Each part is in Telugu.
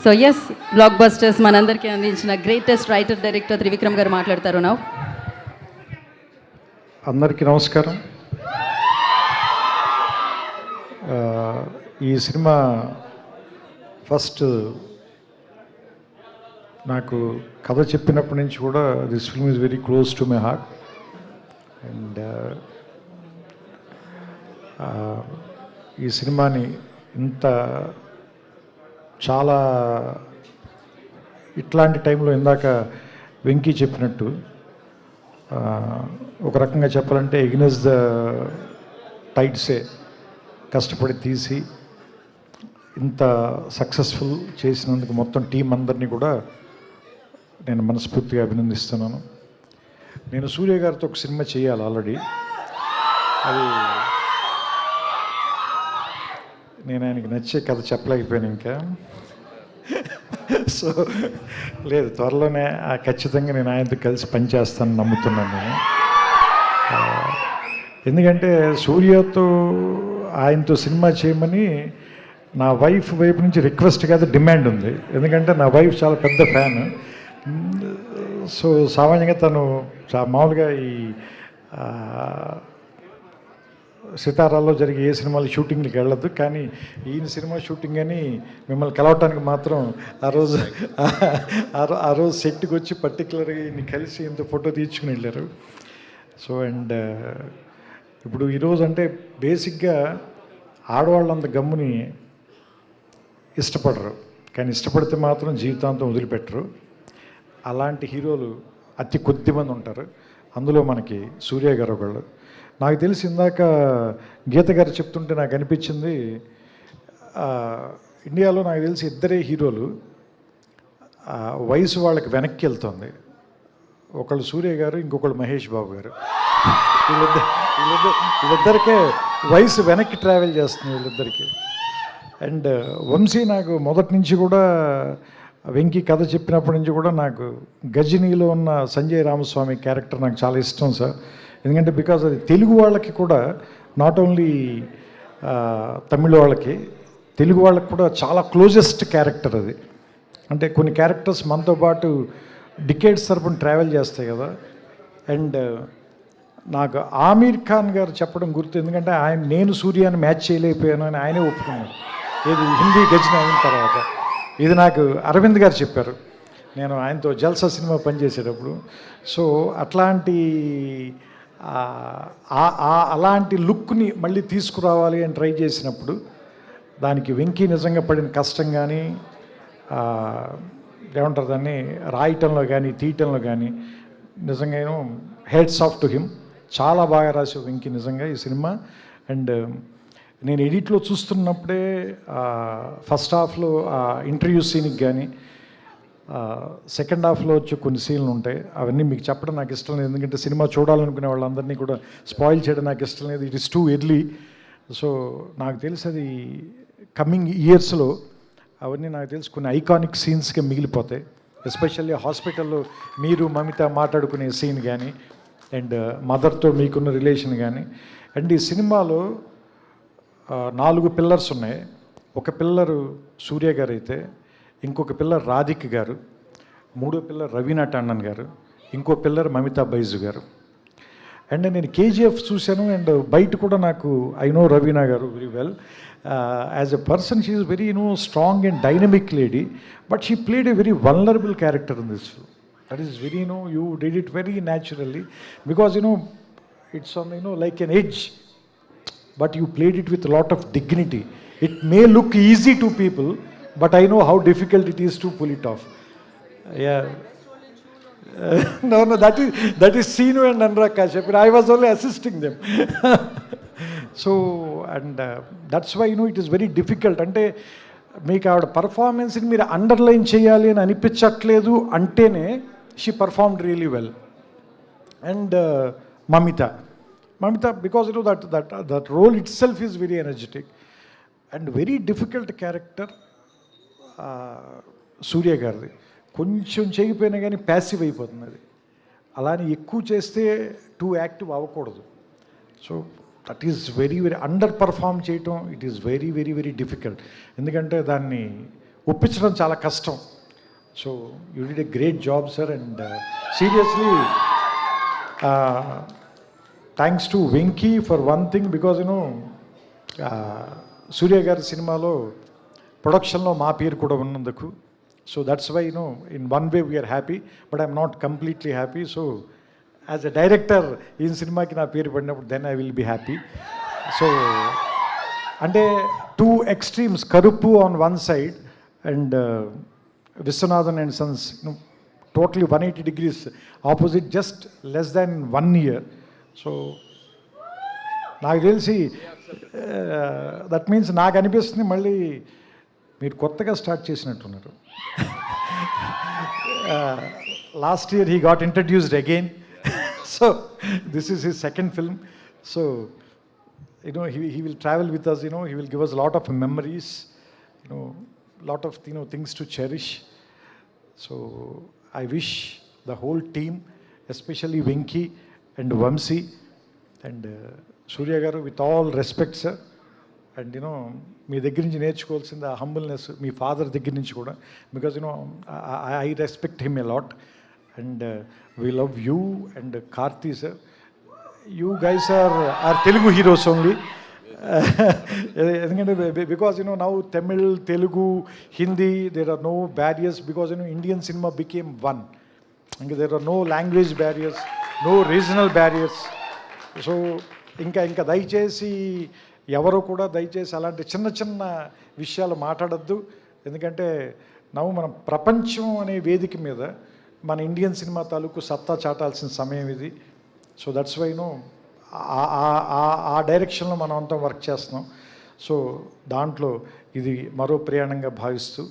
సో ఎస్ బ్లాక్ బస్టర్స్ మనందరికీ అందించిన గ్రేటెస్ట్ రైటర్ డైరెక్టర్ త్రివిక్రమ్ గారు మాట్లాడతారు. నా అందరికీ నమస్కారం. ఈ సినిమా ఫస్ట్ నాకు కథ చెప్పినప్పటి నుంచి కూడా this film is very close to my heart. And ఈ సినిమాని ఇంత చాలా ఇట్లాంటి టైంలో ఇందాక వెంకీ చెప్పినట్టు ఒక రకంగా చెప్పాలంటే ఎగ్నెస్ ద టైడ్సే కష్టపడి తీసి ఇంత సక్సెస్ఫుల్ చేసినందుకు మొత్తం టీం అందరినీ కూడా నేను మనస్ఫూర్తిగా అభినందిస్తున్నాను. నేను సూర్య గారితో ఒక సినిమా చేయాలి ఆల్రెడీ. అది నేను ఆయనకి నచ్చే కథ చెప్పలేకపోయాను ఇంకా. సో లేదు, త్వరలోనే ఖచ్చితంగా నేను ఆయనతో కలిసి పనిచేస్తానని నమ్ముతున్నాను నేను. ఎందుకంటే సూర్యతో ఆయనతో సినిమా చేయమని నా వైఫ్ వైపు నుంచి రిక్వెస్ట్ కాదు, డిమాండ్ ఉంది. ఎందుకంటే నా వైఫ్ చాలా పెద్ద ఫ్యాన్. సో సామాన్యంగా తను మామూలుగా ఈ సితారాల్లో జరిగే ఏ సినిమాలు షూటింగ్కి వెళ్ళదు, కానీ ఈయన సినిమా షూటింగ్ అని మిమ్మల్ని కలవటానికి మాత్రం ఆ రోజు సెట్కి వచ్చి పర్టికులర్గా ఈయన్ని కలిసి ఇంత ఫోటో తీర్చుకుని వెళ్ళారు. సో అండ్ ఇప్పుడు ఈరోజు అంటే బేసిక్గా ఆడవాళ్ళంత గమ్ముని ఇష్టపడరు, కానీ ఇష్టపడితే మాత్రం జీవితాంతం వదిలిపెట్టరు. అలాంటి హీరోలు అతి కొద్ది మంది ఉంటారు. అందులో మనకి సూర్య గారు ఒకళ్ళు. నాకు తెలిసి ఇందాక గీత గారు చెప్తుంటే నాకు అనిపించింది, ఇండియాలో నాకు తెలిసి ఇద్దరే హీరోలు వయసు వాళ్ళకి వెనక్కి వెళ్తుంది. ఒకళ్ళు సూర్య గారు, ఇంకొకళ్ళు మహేష్ బాబు గారు. వీళ్ళిద్దరికే వయసు వెనక్కి ట్రావెల్ చేస్తుంది వీళ్ళిద్దరికీ. అండ్ వంశీ నాకు మొదటి నుంచి కూడా వెంకీ కథ చెప్పినప్పటి నుంచి కూడా నాకు గజనీలో ఉన్న సంజయ్ రామస్వామి క్యారెక్టర్ నాకు చాలా ఇష్టం సార్. ఎందుకంటే బికాజ్ అది తెలుగు వాళ్ళకి కూడా, నాట్ ఓన్లీ తమిళ వాళ్ళకి, తెలుగు వాళ్ళకి కూడా చాలా క్లోజెస్ట్ క్యారెక్టర్ అది. అంటే కొన్ని క్యారెక్టర్స్ మనతో పాటు డికేడ్స్ తరపున ట్రావెల్ చేస్తాయి కదా. అండ్ నాకు ఆమీర్ ఖాన్ గారు చెప్పడం గుర్తు, ఎందుకంటే నేను సూర్యాన్ని మ్యాచ్ చేయలేకపోయాను అని ఆయనే ఒప్పుకున్నాను ఏది హిందీ గజని అయిన తర్వాత. ఇది నాకు అరవింద్ గారు చెప్పారు నేను ఆయనతో జల్సా సినిమా పనిచేసేటప్పుడు. సో అలాంటి లుక్ని మళ్ళీ తీసుకురావాలి అని ట్రై చేసినప్పుడు దానికి వెంకీ నిజంగా పడిన కష్టం కానీ, ఏమంటారు దాన్ని, రాయటంలో కానీ తీయటంలో కానీ నిజంగా హెడ్స్ ఆఫ్ టు హిమ్. చాలా బాగా రాసావు వెంకీ నిజంగా ఈ సినిమా. అండ్ నేను ఎడిట్లో చూస్తున్నప్పుడే ఫస్ట్ హాఫ్లో ఇంటర్వ్యూ సీన్కి కానీ, సెకండ్ హాఫ్లో వచ్చే కొన్ని సీన్లు ఉంటాయి. అవన్నీ మీకు చెప్పడం నాకు ఇష్టం లేదు, ఎందుకంటే సినిమా చూడాలనుకునే వాళ్ళందరినీ కూడా స్పాయిల్ చేయడం నాకు ఇష్టం లేదు. It is too early. So నాకు తెలిసి అది కమింగ్ ఇయర్స్లో అవన్నీ నాకు తెలిసి కొన్ని ఐకానిక్ సీన్స్గా మిగిలిపోతాయి. ఎస్పెషల్లీ హాస్పిటల్లో మీరు మమిత మాట్లాడుకునే సీన్ కానీ, అండ్ మదర్తో మీకున్న రిలేషన్ కానీ. అండ్ ఈ సినిమాలో 4 పిల్లర్స్ ఉన్నాయి. ఒక పిల్లరు సూర్య గారు అయితే, ఇంకొక పిల్లర్ రాధిక్ గారు, మూడో పిల్లర్ రవీనా టండన్ గారు, ఇంకో పిల్లర్ మమితా బైజు గారు. అండ్ నేను కేజీఎఫ్ చూశాను. అండ్ బయట కూడా నాకు ఐ నో రవీనా గారు very well. As a person she is very strong and dynamic lady, but she played a very vulnerable character in this film. That is very you did it very naturally, because it's on like an edge, but you played it with a lot of dignity. It may look easy to people, but I know how difficult it is to pull it off. Yeah. No, that is Sinu and Anurag Kashyap. I was only assisting them. So, and that's why it is very difficult. అంటే మీకు ఆవిడ పర్ఫార్మెన్స్ని మీరు అండర్లైన్ చేయాలి అని అనిపించట్లేదు అంటేనే she performed really well. And Mamita, because that role itself is very energetic and very difficult character. సూర్య గారిది కొంచెం చేయకపోయినా కానీ ప్యాసివ్ అయిపోతుంది అది. అలానే ఎక్కువ చేస్తే టూ యాక్టివ్ అవ్వకూడదు. So that is very very underperform చేయటం, it is very very very difficult. ఎందుకంటే దాన్ని ఒప్పించడం చాలా కష్టం. So you did a great job sir, and seriously thanks to Venky for one thing, because you know Suriya గారి సినిమాలో ప్రొడక్షన్లో మా పేరు కూడా ఉన్నందుకు. So that's why you know in one way we are happy, but I'm not completely happy. So as a director ఈ సినిమాకి నా పేరు పడినప్పుడు then I will be happy. So అంటే two extremes, Karuppu on one side and Vishwanathan and sons, totally 180 degrees opposite, just less than 1 year. So నాకు తెలిసి దట్ మీన్స్ నాకు అనిపిస్తుంది మళ్ళీ మీరు కొత్తగా స్టార్ట్ చేసినట్టున్నారు. Last year he got introduced again. So this is his second film. So he will travel with us, he will give us a lot of memories, lot of things to cherish. So I wish the whole team, especially Venki and Vamsi and Surya garu, with all respect sir, and మీ దగ్గర నుంచి నేర్చుకోవాల్సింది ఆ హంబుల్నెస్ మీ ఫాదర్ దగ్గర నుంచి కూడా, because I respect him a lot, and we love you and Karthi sir. You guys are Telugu heroes only. Because now Tamil, Telugu, Hindi, there are no barriers, because Indian cinema became one. And there are no language barriers, no regional barriers. So ఇంకా దయచేసి ఎవరో కూడా దయచేసి అలాంటి చిన్న చిన్న విషయాలు మాట్లాడద్దు. ఎందుకంటే మనం ప్రపంచం అనే వేదిక మీద మన ఇండియన్ సినిమా తాలూకు సత్తా చాటాల్సిన సమయం ఇది. సో దట్స్ వై ఆ డైరెక్షన్లో మనం అంతా వర్క్ చేస్తున్నాం. సో దాంట్లో ఇది మరో ప్రయాణంగా భావిస్తూ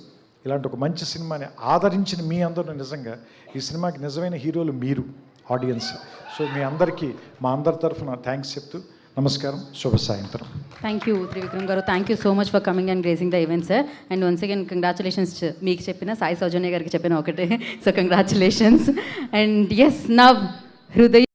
ఇలాంటి ఒక మంచి సినిమాని ఆదరించిన మీ అందరూ, నిజంగా ఈ సినిమాకి నిజమైన హీరోలు మీరు, ఆడియన్స్. సో మీ అందరికీ మా అందరి తరఫున థ్యాంక్స్ చెప్తూ నమస్కారం, శుభ సాయంత్రం. థ్యాంక్ యూ త్రివిక్రమ్ గారు, thank you so much for coming and gracing the event sir. And once again congratulations. మీకు చెప్పిన సాయి సౌజన్య గారికి చెప్పిన ఒకటే, సో కంగ్రాచులేషన్స్. అండ్ ఎస్, నా హృదయ